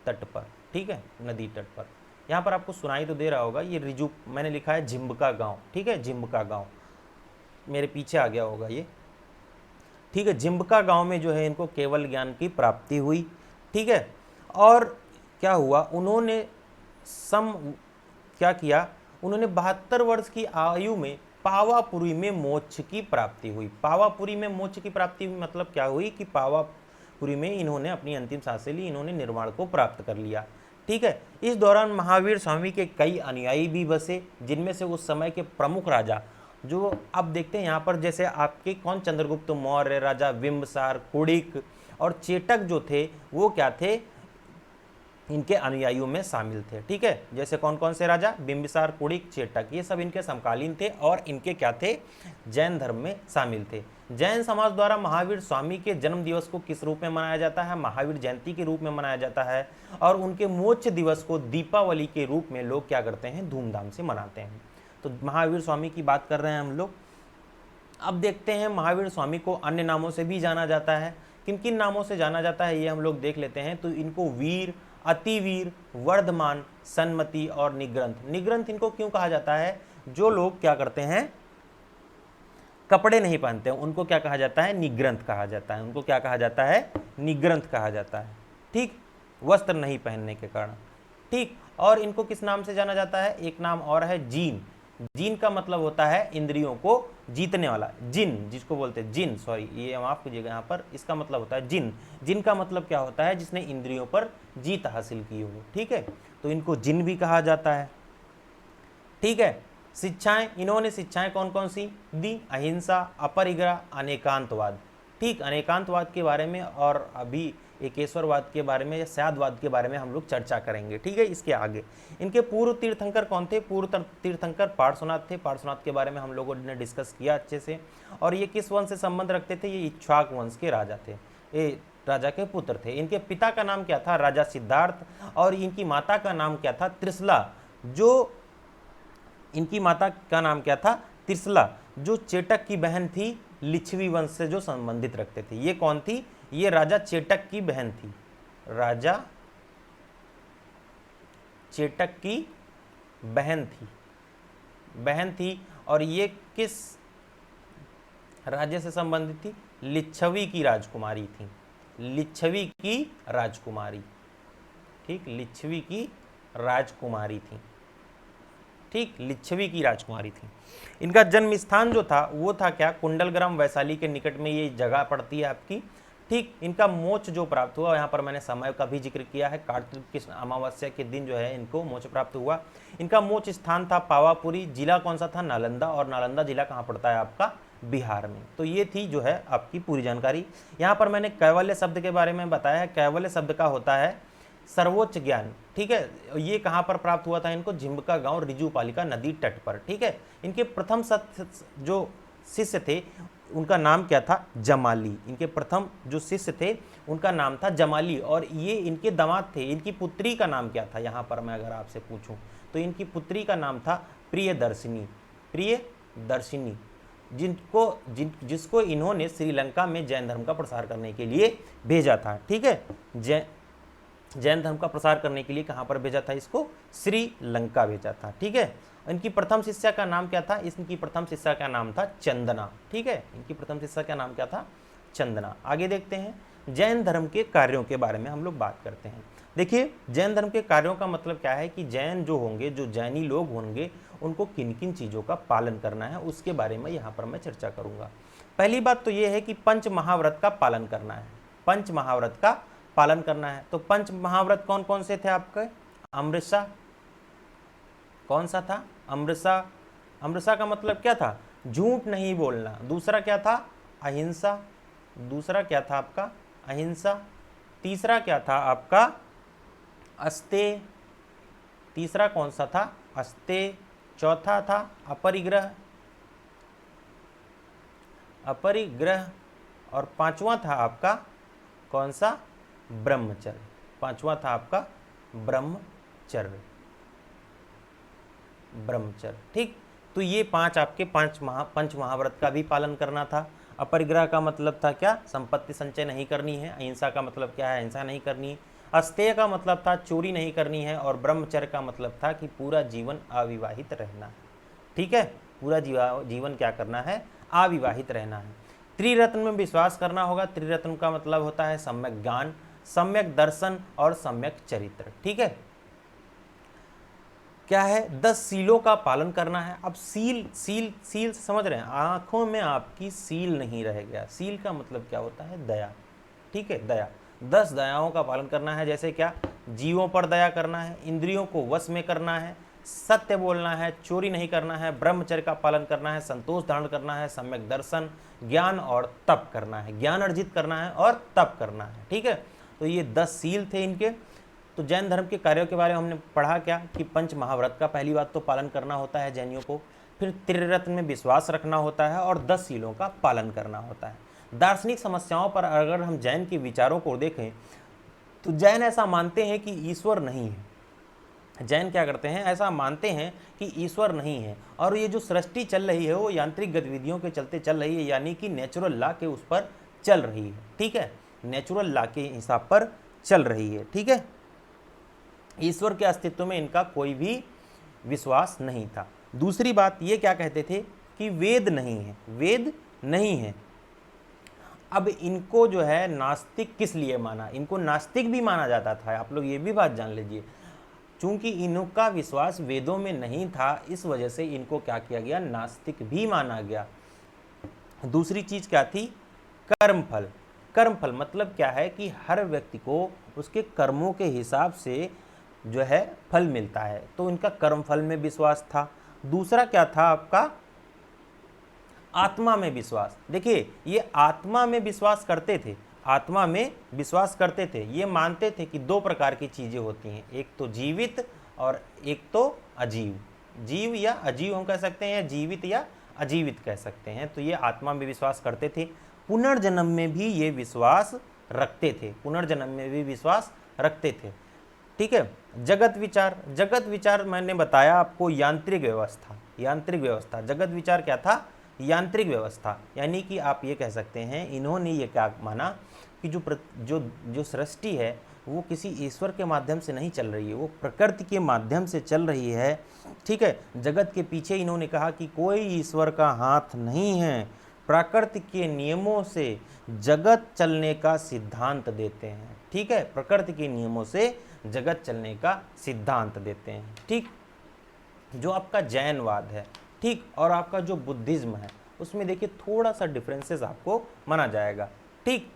तट पर। ठीक है, नदी तट पर। यहाँ पर आपको सुनाई तो दे रहा होगा, ये रिजु मैंने लिखा है झिम्बका गांव। ठीक है, झिम्बका गांव मेरे पीछे आ गया होगा ये। ठीक है, झिम्बका गांव में जो है इनको केवल ज्ञान की प्राप्ति हुई। ठीक है, और क्या हुआ, उन्होंने क्या किया, उन्होंने 72 वर्ष की आयु में पावापुरी में मोक्ष की प्राप्ति हुई। पावापुरी में मोक्ष की प्राप्ति हुई मतलब क्या हुई कि पावापुरी में इन्होंने अपनी अंतिम सांसें ली, इन्होंने निर्वाण को प्राप्त कर लिया। ठीक है, इस दौरान महावीर स्वामी के कई अनुयायी भी बसे, जिनमें से उस समय के प्रमुख राजा, जो अब देखते हैं यहाँ पर, जैसे आपके कौन, चंद्रगुप्त मौर्य, राजा बिंबिसार, कुड़िक और चेटक जो थे वो क्या थे, इनके अनुयायियों में शामिल थे। ठीक है, जैसे कौन कौन से राजा, बिंबिसार, कुड़िक, चेटक, ये सब इनके समकालीन थे और इनके क्या थे, जैन धर्म में शामिल थे। जैन समाज द्वारा महावीर स्वामी के जन्म दिवस को किस रूप में मनाया जाता है? महावीर जयंती के रूप में मनाया जाता है। और उनके मोक्ष दिवस को दीपावली के रूप में लोग क्या करते हैं, धूमधाम से मनाते हैं। तो महावीर स्वामी की बात कर रहे हैं हम लोग। अब देखते हैं महावीर स्वामी को अन्य नामों से भी जाना जाता है। किन किन नामों से जाना जाता है ये हम लोग देख लेते हैं। तो इनको वीर, अतिवीर, वर्धमान, सन्मति और निग्रंथ। निग्रंथ इनको क्यों कहा जाता है? जो लोग क्या करते हैं, कपड़े नहीं पहनते हैं, उनको क्या कहा जाता है, निग्रंथ कहा जाता है। उनको क्या कहा जाता है, निग्रंथ कहा जाता है। ठीक, वस्त्र नहीं पहनने के कारण। ठीक, और इनको किस नाम से जाना जाता है? एक नाम और है जीन। जीन का मतलब होता है इंद्रियों को जीतने वाला, जिन जिसको बोलते हैं, जिन, सॉरी ये माफ कीजिएगा, यहाँ पर इसका मतलब होता है जिन। जिन का मतलब क्या होता है? जिसने इंद्रियों पर जीत हासिल की हो। ठीक है, तो इनको जिन भी कहा जाता है। ठीक है, शिक्षाएं, इन्होंने शिक्षाएं कौन कौन सी दी? अहिंसा, अपरिग्रह, अनेकांतवाद। ठीक, अनेकांतवाद के बारे में और अभी एकेश्वरवाद के बारे में या सयादवाद के बारे में हम लोग चर्चा करेंगे। ठीक है, इसके आगे इनके पूर्व तीर्थंकर कौन थे? पूर्व तीर्थंकर पार्श्वनाथ थे। पार्श्वनाथ के बारे में हम लोगों ने डिस्कस किया अच्छे से। और ये किस वंश से संबंध रखते थे? ये इक्ष्वाक वंश के राजा थे, ये राजा के पुत्र थे। इनके पिता का नाम क्या था? राजा सिद्धार्थ। और इनकी माता का नाम क्या था? त्रिशला। जो इनकी माता का नाम क्या था? त्रिशला, जो चेटक की बहन थी, लिच्छवी वंश से जो संबंधित रखते थे। ये कौन थी? ये राजा चेटक की बहन थी, राजा चेटक की बहन थी। और ये किस राज्य से संबंधित थी? लिच्छवी की राजकुमारी थी, लिच्छवी की राजकुमारी। ठीक, लिच्छवी की राजकुमारी थी। ठीक, लिच्छवी की राजकुमारी थी। इनका जन्म स्थान जो था वो था क्या? कुंडलग्राम, वैशाली के निकट में ये जगह पड़ती है आपकी। ठीक, इनका मोक्ष जो प्राप्त हुआ, यहाँ पर मैंने समय का भी जिक्र किया है, कार्तिक कृष्ण अमावस्या के दिन जो है इनको मोक्ष प्राप्त हुआ। इनका मोक्ष स्थान था पावापुरी। जिला कौन सा था? नालंदा। और नालंदा जिला कहाँ पड़ता है आपका? बिहार में। तो ये थी जो है आपकी पूरी जानकारी। यहाँ पर मैंने कैवल्य शब्द के बारे में बताया है। कैवल्य शब्द का होता है सर्वोच्च ज्ञान। ठीक है, ये कहाँ पर प्राप्त हुआ था इनको? झिम्बका गांव, रिजुपालिका नदी तट पर। ठीक है, इनके प्रथम जो शिष्य थे उनका नाम क्या था? जमाली। इनके प्रथम जो शिष्य थे उनका नाम था जमाली। और ये इनके दामाद थे। इनकी पुत्री का नाम क्या था? यहाँ पर मैं अगर आपसे पूछूं तो इनकी पुत्री का नाम था प्रियदर्शिनी। प्रियदर्शिनी, जिसको इन्होंने श्रीलंका में जैन धर्म का प्रसार करने के लिए भेजा था। ठीक है, जैन धर्म का प्रसार करने के लिए कहाँ पर भेजा था इसको? श्रीलंका भेजा था। ठीक है, इनकी प्रथम शिष्या का नाम क्या था? इनकी प्रथम शिष्या का नाम था चंदना। ठीक है, इनकी प्रथम शिष्या का नाम क्या था? चंदना। आगे देखते हैं जैन धर्म के कार्यों के बारे में हम लोग बात करते हैं। देखिए, जैन धर्म के कार्यों का मतलब क्या है कि जैन जो होंगे, जो जैनी लोग होंगे, उनको किन किन चीज़ों का पालन करना है उसके बारे में यहाँ पर मैं चर्चा करूँगा। पहली बात तो ये है कि पंच महाव्रत का पालन करना है। पंच महाव्रत का पालन करना है। तो पंच महाव्रत कौन कौन से थे आपके? अमृतसा, कौन सा था? अमृसा। अमृसा का मतलब क्या था? झूठ नहीं बोलना। दूसरा क्या था? अहिंसा। दूसरा क्या था आपका? अहिंसा। तीसरा क्या था आपका? अस्तेय। तीसरा कौन सा था? अस्तेय। चौथा था अपरिग्रह। अपरिग्रह। और पांचवा था आपका कौन सा? ब्रह्मचर्य। पांचवा था आपका ब्रह्मचर्य। ब्रह्मचर्य, ठीक। तो ये पांच आपके पंच महाव्रत का भी पालन करना था। अपरिग्रह का मतलब था क्या? संपत्ति संचय नहीं करनी है। अहिंसा का मतलब क्या है? हिंसा नहीं करनी है। अस्तेय का मतलब था चोरी नहीं करनी है। और ब्रह्मचर्य का मतलब था कि पूरा जीवन अविवाहित रहना है। ठीक है, पूरा जीवन क्या करना है? अविवाहित रहना है। त्रिरत्न में विश्वास करना होगा। त्रिरत्न का मतलब होता है सम्यक ज्ञान, सम्यक दर्शन और सम्यक चरित्र। ठीक है, क्या है? 10 सीलों का पालन करना है। अब सील सील सील समझ रहे हैं? आंखों में आपकी सील नहीं रह गया। सील का मतलब क्या होता है? दया। ठीक है, दया। 10 दयाओं का पालन करना है। जैसे क्या? जीवों पर दया करना है, इंद्रियों को वश में करना है, सत्य बोलना है, चोरी नहीं करना है, ब्रह्मचर्य का पालन करना है, संतोष धारण करना है, सम्यक दर्शन, ज्ञान और तप करना है। ज्ञान अर्जित करना है और तप करना है। ठीक है, तो ये 10 सील थे इनके। तो जैन धर्म के कार्यों के बारे में हमने पढ़ा क्या? कि पंच महाव्रत का पहली बात तो पालन करना होता है जैनियों को, फिर त्रिरत्न में विश्वास रखना होता है और 10 सीलों का पालन करना होता है। दार्शनिक समस्याओं पर अगर हम जैन के विचारों को देखें तो जैन ऐसा मानते हैं कि ईश्वर नहीं है। जैन क्या करते हैं? ऐसा मानते हैं कि ईश्वर नहीं है और ये जो सृष्टि चल रही है वो यांत्रिक गतिविधियों के चलते चल रही है, यानी कि नेचुरल लॉ के उस पर चल रही है। ठीक है, नेचुरल लॉ के हिसाब पर चल रही है। ठीक है, ईश्वर के अस्तित्व में इनका कोई भी विश्वास नहीं था। दूसरी बात ये क्या कहते थे? कि वेद नहीं है, वेद नहीं है। अब इनको जो है नास्तिक किस लिए माना? इनको नास्तिक भी माना जाता था, आप लोग ये भी बात जान लीजिए। चूंकि इनका विश्वास वेदों में नहीं था, इस वजह से इनको क्या किया गया? नास्तिक भी माना गया। दूसरी चीज क्या थी? कर्मफल। कर्मफल मतलब क्या है? कि हर व्यक्ति को उसके कर्मों के हिसाब से जो है फल मिलता है, तो इनका कर्मफल में विश्वास था। दूसरा क्या था आपका? आत्मा में विश्वास। देखिए, ये आत्मा में विश्वास करते थे, आत्मा में विश्वास करते थे। ये मानते थे कि 2 प्रकार की चीजें होती हैं, एक तो जीवित और एक तो अजीव। जीव या अजीव हम कह सकते हैं, जीवित या अजीवित कह सकते हैं। तो ये आत्मा में विश्वास करते थे। पुनर्जन्म में भी ये विश्वास रखते थे, पुनर्जन्म में भी विश्वास रखते थे। ठीक है, जगत विचार। जगत विचार मैंने बताया आपको यांत्रिक व्यवस्था। यांत्रिक व्यवस्था, जगत विचार क्या था? यांत्रिक व्यवस्था। यानी कि आप ये कह सकते हैं इन्होंने ये क्या माना कि जो सृष्टि है वो किसी ईश्वर के माध्यम से नहीं चल रही है, वो प्रकृति के माध्यम से चल रही है। ठीक है, जगत के पीछे इन्होंने कहा कि कोई ईश्वर का हाथ नहीं है, प्रकृति के नियमों से जगत चलने का सिद्धांत देते हैं। ठीक है, प्रकृति के नियमों से जगत चलने का सिद्धांत देते हैं। ठीक, जो आपका जैनवाद है, ठीक, और आपका जो बुद्धिज्म है, उसमें देखिए थोड़ा सा डिफरेंसेस आपको माना जाएगा। ठीक,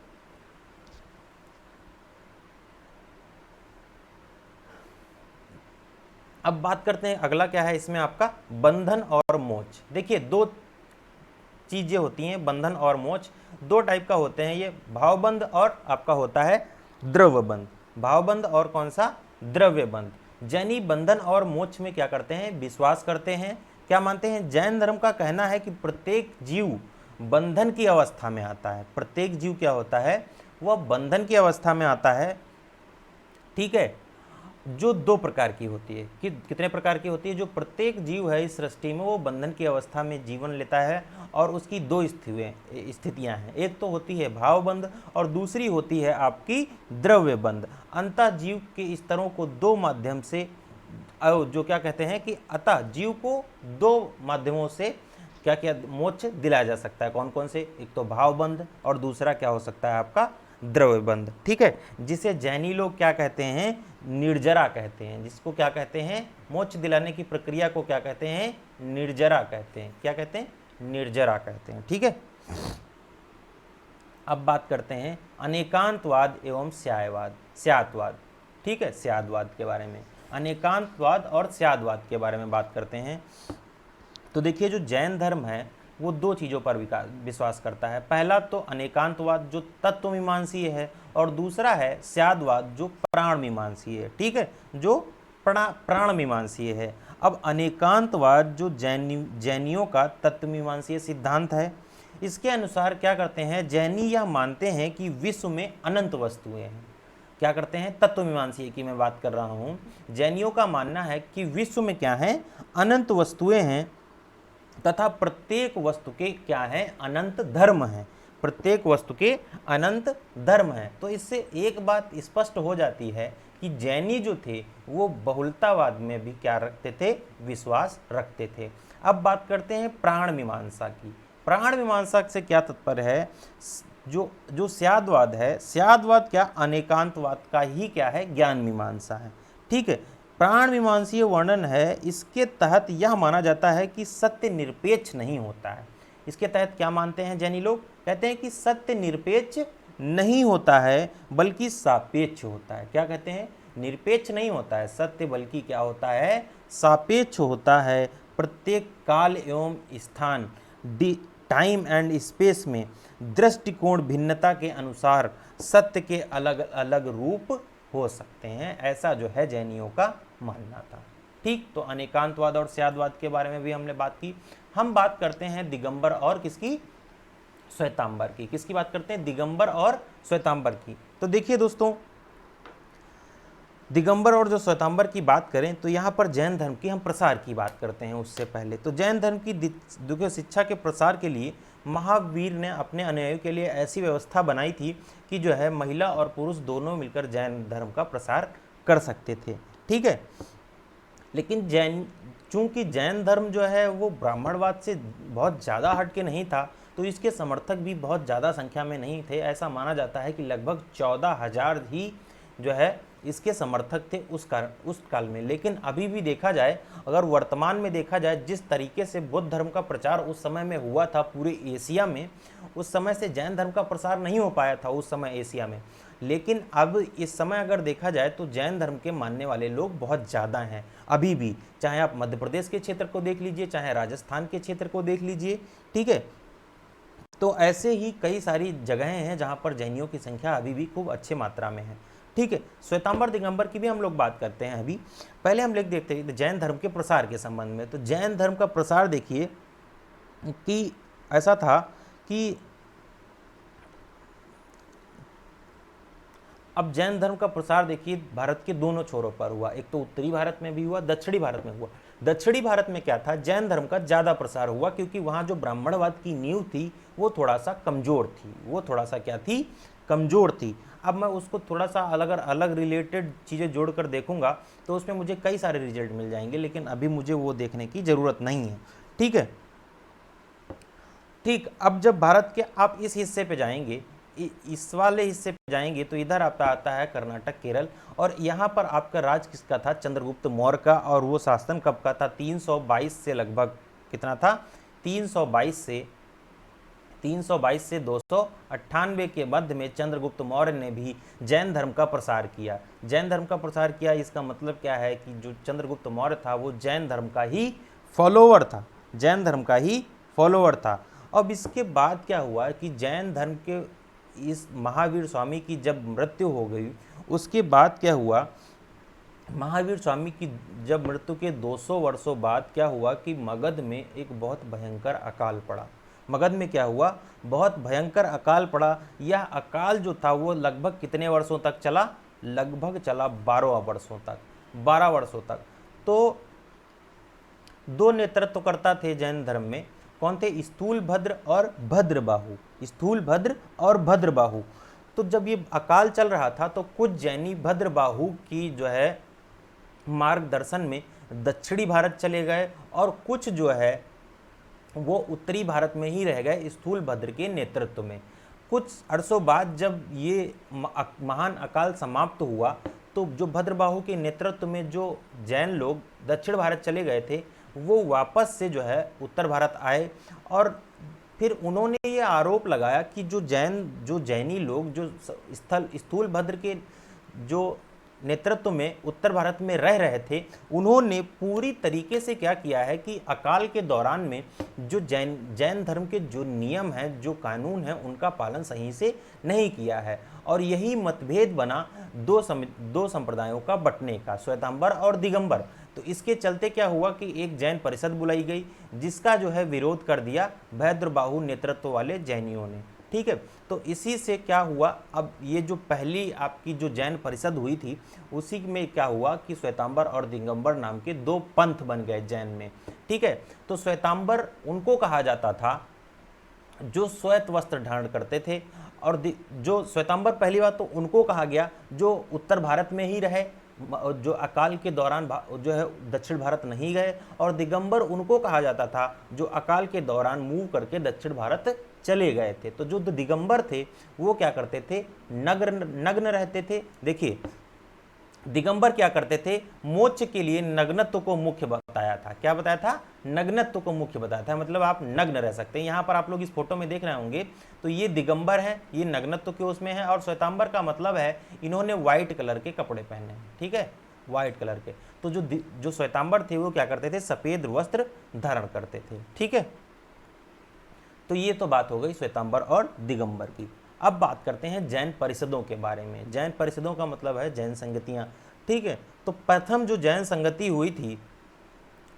अब बात करते हैं अगला क्या है इसमें आपका? बंधन और मोक्ष। देखिए 2 चीजें होती हैं, बंधन और मोक्ष 2 टाइप का होते हैं। ये भावबंध और आपका होता है द्रव्यबंध। भावबंध और कौन सा? द्रव्यबंध। जैनी बंधन और मोक्ष में क्या करते हैं? विश्वास करते हैं। क्या मानते हैं? जैन धर्म का कहना है कि प्रत्येक जीव बंधन की अवस्था में आता है। प्रत्येक जीव क्या होता है? वह बंधन की अवस्था में आता है। ठीक है, जो 2 प्रकार की होती है। कि कितने प्रकार की होती है? जो प्रत्येक जीव है इस सृष्टि में वो बंधन की अवस्था में जीवन लेता है और उसकी 2 स्थितियां हैं। एक तो होती है भावबंध और दूसरी होती है आपकी द्रव्यबंध। अंतः जीव के स्तरों को 2 माध्यम से जो क्या कहते हैं कि अतः जीव को 2 माध्यमों से क्या क्या मोक्ष दिलाया जा सकता है। कौन कौन से? एक तो भावबंध और दूसरा क्या हो सकता है आपका? द्रव्यबंध। ठीक है, जिसे जैनी लोग क्या कहते हैं? निर्जरा कहते हैं। जिसको क्या कहते हैं? मोक्ष दिलाने की प्रक्रिया को क्या कहते हैं? निर्जरा कहते हैं। क्या कहते हैं? निर्जरा कहते हैं। ठीक है, अब बात करते हैं अनेकांतवाद एवं स्यायवाद, स्यातवाद। ठीक है, स्यादवाद के बारे में। अनेकांतवाद और स्यादवाद के बारे में बात करते हैं। तो देखिए, जो जैन धर्म है वो दो चीज़ों पर विश्वास करता है। पहला तो अनेकांतवाद जो तत्वमीमांसीय है, और दूसरा है स्यादवाद जो प्राण मीमांसीय है। ठीक है, जो प्राण मीमांसीय है। अब अनेकांतवाद जो जैनियों का तत्वमीमांसीय सिद्धांत है, इसके अनुसार क्या करते हैं, जैनी यह मानते हैं कि विश्व में अनंत वस्तुएं हैं। क्या करते हैं, तत्वमीमांसीय की मैं बात कर रहा हूँ। जैनियों का मानना है कि विश्व में क्या है, अनंत वस्तुएं हैं, तथा प्रत्येक वस्तु के क्या है, अनंत धर्म है। प्रत्येक वस्तु के अनंत धर्म है। तो इससे एक बात स्पष्ट हो जाती है कि जैनी जो थे वो बहुलतावाद में भी क्या रखते थे, विश्वास रखते थे। अब बात करते हैं प्राण मीमांसा की। प्राण मीमांसा से क्या तात्पर्य है, जो स्यादवाद है, स्यादवाद क्या अनेकांतवाद का ही क्या है, ज्ञान मीमांसा है। ठीक है, प्राण मीमांसीय वर्णन है, इसके तहत यह माना जाता है कि सत्य निरपेक्ष नहीं होता है। इसके तहत क्या मानते हैं जैनी लोग, कहते हैं कि सत्य निरपेक्ष नहीं होता है बल्कि सापेक्ष होता है। क्या कहते हैं, निरपेक्ष नहीं होता है सत्य, बल्कि क्या होता है, सापेक्ष होता है। प्रत्येक काल एवं स्थान, टाइम एंड स्पेस में दृष्टिकोण भिन्नता के अनुसार सत्य के अलग अलग रूप हो सकते हैं, ऐसा जो है जैनियों का मानना था। ठीक, तो अनेकांतवाद और स्यादवाद के बारे में भी हमने बात की। हम बात करते हैं दिगंबर और किसकी, श्वेतांबर की। किसकी बात करते हैं, दिगंबर और श्वेतांबर की। तो देखिए दोस्तों, दिगंबर और जो श्वेतांबर की बात करें तो यहाँ पर जैन धर्म की हम प्रसार की बात करते हैं। उससे पहले तो जैन धर्म की दिव्य शिक्षा के प्रसार के लिए महावीर ने अपने अनुयायियों के लिए ऐसी व्यवस्था बनाई थी कि जो है महिला और पुरुष दोनों मिलकर जैन धर्म का प्रसार कर सकते थे। ठीक है, लेकिन चूंकि जैन धर्म जो है वो ब्राह्मणवाद से बहुत ज़्यादा हट के नहीं था, तो इसके समर्थक भी बहुत ज़्यादा संख्या में नहीं थे। ऐसा माना जाता है कि लगभग 14,000 ही जो है इसके समर्थक थे उस काल में। लेकिन अभी भी देखा जाए, अगर वर्तमान में देखा जाए, जिस तरीके से बुद्ध धर्म का प्रचार उस समय में हुआ था पूरे एशिया में, उस समय से जैन धर्म का प्रसार नहीं हो पाया था उस समय एशिया में। लेकिन अब इस समय अगर देखा जाए तो जैन धर्म के मानने वाले लोग बहुत ज़्यादा हैं अभी भी। चाहे आप मध्य प्रदेश के क्षेत्र को देख लीजिए, चाहे राजस्थान के क्षेत्र को देख लीजिए। ठीक है, तो ऐसे ही कई सारी जगहें हैं जहाँ पर जैनियों की संख्या अभी भी खूब अच्छे मात्रा में है। ठीक है, श्वेतांबर दिगंबर की भी हम लोग बात करते हैं। अभी पहले हम लिख देखते हैं जैन धर्म के प्रसार के संबंध में। तो जैन धर्म का प्रसार देखिए कि ऐसा था कि अब जैन धर्म का प्रसार देखिए भारत के दोनों छोरों पर हुआ। एक तो उत्तरी भारत में भी हुआ, दक्षिणी भारत में हुआ। दक्षिणी भारत में क्या था, जैन धर्म का ज़्यादा प्रसार हुआ, क्योंकि वहाँ जो ब्राह्मणवाद की नींव थी वो थोड़ा सा कमज़ोर थी। वो थोड़ा सा क्या थी, कमज़ोर थी। अब मैं उसको थोड़ा सा अलग रिलेटेड चीज़ें जोड़कर देखूंगा तो उसमें मुझे कई सारे रिजल्ट मिल जाएंगे, लेकिन अभी मुझे वो देखने की ज़रूरत नहीं है। ठीक है, ठीक। अब जब भारत के आप इस हिस्से पे जाएंगे, इस वाले हिस्से पे जाएंगे, तो इधर आपका आता है कर्नाटक, केरल, और यहाँ पर आपका राज किसका था, चंद्रगुप्त मौर्य का। और वो शासन कब का था, 322 से लगभग कितना था, 322 से 298 के मध्य में चंद्रगुप्त मौर्य ने भी जैन धर्म का प्रसार किया। जैन धर्म का प्रसार किया, इसका मतलब क्या है कि जो चंद्रगुप्त मौर्य था वो जैन धर्म का ही फॉलोवर था, जैन धर्म का ही फॉलोवर था। अब इसके बाद क्या हुआ कि जैन धर्म के इस महावीर स्वामी की जब मृत्यु हो गई, उसके बाद क्या हुआ, महावीर स्वामी की जब मृत्यु के 200 वर्षों बाद क्या हुआ कि मगध में एक बहुत भयंकर अकाल पड़ा। मगध में क्या हुआ, बहुत भयंकर अकाल पड़ा। यह अकाल जो था वो लगभग कितने वर्षों तक चला, लगभग चला 12 वर्षों तक, 12 वर्षों तक। तो दो नेतृत्वकर्ता थे जैन धर्म में, कौन थे, स्थूलभद्र और भद्रबाहु, स्थूलभद्र और भद्रबाहु। तो जब ये अकाल चल रहा था तो कुछ जैनी भद्रबाहु की जो है मार्गदर्शन में दक्षिणी भारत चले गए, और कुछ जो है वो उत्तरी भारत में ही रह गए स्थूलभद्र के नेतृत्व में। कुछ अरसों बाद जब ये महान अकाल समाप्त हुआ, तो जो भद्रबाहु के नेतृत्व में जो जैन लोग दक्षिण भारत चले गए थे, वो वापस से जो है उत्तर भारत आए, और फिर उन्होंने ये आरोप लगाया कि जो जैनी लोग जो स्थूलभद्र के जो नेतृत्व में उत्तर भारत में रह रहे थे, उन्होंने पूरी तरीके से क्या किया है कि अकाल के दौरान में जो जैन धर्म के जो नियम हैं, जो कानून हैं, उनका पालन सही से नहीं किया है। और यही मतभेद बना दो संप्रदायों का बंटने का, श्वेतांबर और दिगंबर। तो इसके चलते क्या हुआ कि एक जैन परिषद बुलाई गई, जिसका जो है विरोध कर दिया भद्रबाहु नेतृत्व वाले जैनियों ने। ठीक है, तो इसी से क्या हुआ, अब ये जो पहली आपकी जो जैन परिषद हुई थी, उसी में क्या हुआ कि श्वेतांबर और दिगंबर नाम के दो पंथ बन गए जैन में। ठीक है, तो श्वेतांबर उनको कहा जाता था जो श्वेत वस्त्र धारण करते थे, और जो श्वेतांबर पहली बात तो उनको कहा गया जो उत्तर भारत में ही रहे, जो अकाल के दौरान जो है दक्षिण भारत नहीं गए, और दिगंबर उनको कहा जाता था जो अकाल के दौरान मूव करके दक्षिण भारत चले गए थे। तो जो दिगंबर थे वो क्या करते थे, नग्न रहते थे। देखिए, दिगंबर क्या करते थे, मोक्ष के लिए नग्नत्व को मुख्य बताया था। क्या बताया था, नग्नत्व को मुख्य बताया था, मतलब आप नग्न रह सकते हैं। यहाँ पर आप लोग इस फोटो में देख रहे होंगे, तो ये दिगंबर है, ये नग्नत्व के उसमें है, और श्वेतांबर का मतलब है इन्होंने व्हाइट कलर के कपड़े पहने हैं। ठीक है, व्हाइट कलर के। तो जो श्वेतांबर थे वो क्या करते थे, सफेद वस्त्र धारण करते थे। ठीक है, तो ये तो बात हो गई श्वेतांबर और दिगंबर की। अब बात करते हैं जैन परिषदों के बारे में। जैन परिषदों का मतलब है जैन संगतियाँ। ठीक है, तो प्रथम जो जैन संगति हुई थी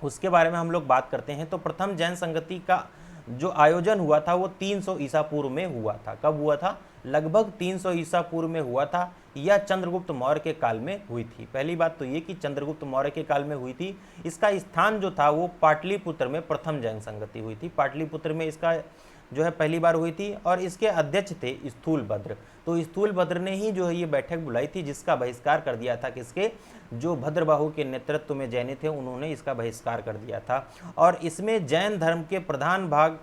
उसके बारे में हम लोग बात करते हैं। तो प्रथम जैन संगति का जो आयोजन हुआ था वो 300 ईसा पूर्व में हुआ था। कब हुआ था, लगभग 300 ईसा पूर्व में हुआ था। यह चंद्रगुप्त मौर्य के काल में हुई थी। पहली बात तो ये कि चंद्रगुप्त मौर्य के काल में हुई थी। इसका स्थान जो था वो पाटलिपुत्र में प्रथम जैन संगति हुई थी। पाटलिपुत्र में इसका जो है पहली बार हुई थी, और इसके अध्यक्ष थे स्थूलभद्र। तो स्थूलभद्र ने ही जो है ये बैठक बुलाई थी, जिसका बहिष्कार कर दिया था किसके, जो भद्रबाहु के नेतृत्व में जैनी थे, उन्होंने इसका बहिष्कार कर दिया था। और इसमें जैन धर्म के प्रधान भाग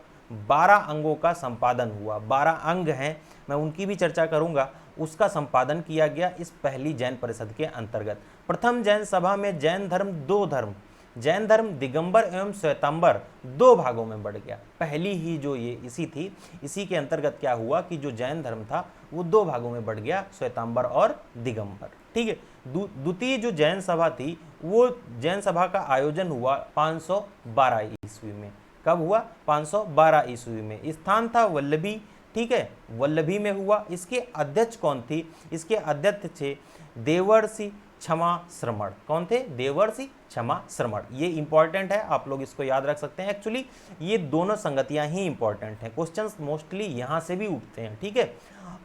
12 अंगों का संपादन हुआ। 12 अंग हैं, मैं उनकी भी चर्चा करूंगा। उसका संपादन किया गया इस पहली जैन परिषद के अंतर्गत। प्रथम जैन सभा में जैन धर्म दो धर्म, जैन धर्म दिगंबर एवं श्वेतांबर दो भागों में बढ़ गया। पहली ही जो ये इसी थी, इसी के अंतर्गत क्या हुआ कि जो जैन धर्म था वो दो भागों में बढ़ गया, श्वेतांबर और दिगंबर। ठीक है, द्वितीय जो जैन सभा थी वो जैन सभा का आयोजन हुआ 512 ईस्वी में। कब हुआ, 512 ईस्वी में। स्थान था वल्लभी। ठीक है, वल्लभी में हुआ। इसके अध्यक्ष कौन थी, इसके अध्यक्ष थे देवर्षि क्षमा श्रमण। कौन थे, देवर्षि क्षमा श्रमण। ये इंपॉर्टेंट है, आप लोग इसको याद रख सकते हैं। एक्चुअली ये दोनों संगतियां ही इंपॉर्टेंट हैं, क्वेश्चंस मोस्टली यहां से भी उठते हैं। ठीक है,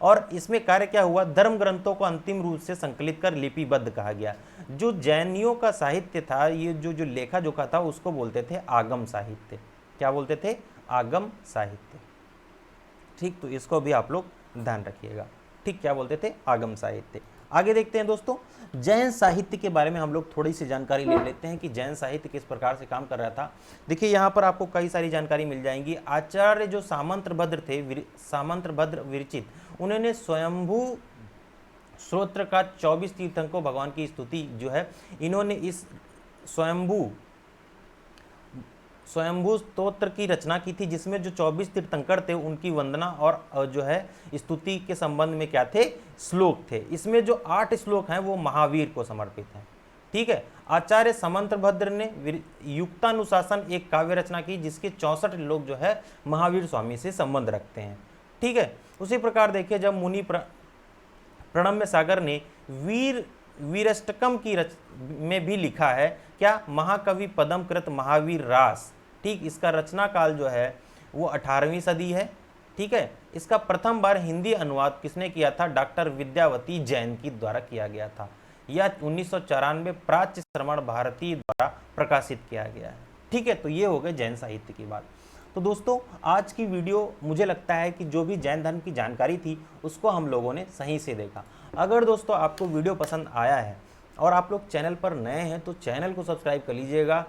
और इसमें कार्य क्या हुआ, धर्म ग्रंथों को अंतिम रूप से संकलित कर लिपिबद्ध कहा गया। जो जैनियों का साहित्य था, ये जो लेखा जोखा था, उसको बोलते थे आगम साहित्य। क्या बोलते थे, आगम साहित्य। ठीक, तो इसको भी आप लोग ध्यान रखिएगा। ठीक, क्या बोलते थे, आगम साहित्य। आगे देखते हैं दोस्तों, जैन साहित्य के बारे में हम लोग थोड़ी सी जानकारी ले लेते हैं कि जैन साहित्य किस प्रकार से काम कर रहा था। देखिए, यहाँ पर आपको कई सारी जानकारी मिल जाएंगी। आचार्य जो सामंतभद्र थे, सामंतभद्र विरचित, उन्होंने स्वयंभू स्तोत्र का 24 तीर्थंकरों भगवान की स्तुति जो है, इन्होंने इस स्वयंभू स्तोत्र की रचना की थी, जिसमें जो 24 तीर्थंकर थे उनकी वंदना और जो है स्तुति के संबंध में क्या थे, श्लोक थे। इसमें जो 8 श्लोक हैं वो महावीर को समर्पित हैं। ठीक है, आचार्य सामंतभद्र ने युक्तानुशासन एक काव्य रचना की, जिसके 64 लोग जो है महावीर स्वामी से संबंध रखते हैं। ठीक है, उसी प्रकार देखिए, जब मुनि प्रणम्य सागर ने वीरष्टकम की में भी लिखा है क्या, महाकवि पदम कृत महावीर रास। ठीक, इसका रचना काल जो है वो 18वीं सदी है। ठीक है, इसका प्रथम बार हिंदी अनुवाद किसने किया था, डॉक्टर विद्यावती जैन की द्वारा किया गया था। यह 1994 प्राच्य श्रवण भारती द्वारा प्रकाशित किया गया है। ठीक है, तो ये हो गए जैन साहित्य की बात। तो दोस्तों, आज की वीडियो मुझे लगता है कि जो भी जैन धर्म की जानकारी थी उसको हम लोगों ने सही से देखा। अगर दोस्तों आपको वीडियो पसंद आया है और आप लोग चैनल पर नए हैं तो चैनल को सब्सक्राइब कर लीजिएगा,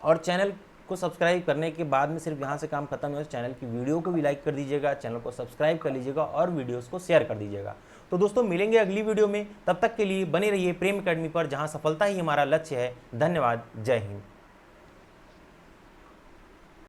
और चैनल को सब्सक्राइब करने के बाद में सिर्फ यहाँ से काम खत्म है, चैनल की वीडियो को भी लाइक कर दीजिएगा, चैनल को सब्सक्राइब कर लीजिएगा और वीडियोस को शेयर कर दीजिएगा। तो दोस्तों, मिलेंगे अगली वीडियो में, तब तक के लिए बने रहिए प्रेम अकेडमी पर, जहाँ सफलता ही हमारा लक्ष्य है। धन्यवाद, जय हिंद।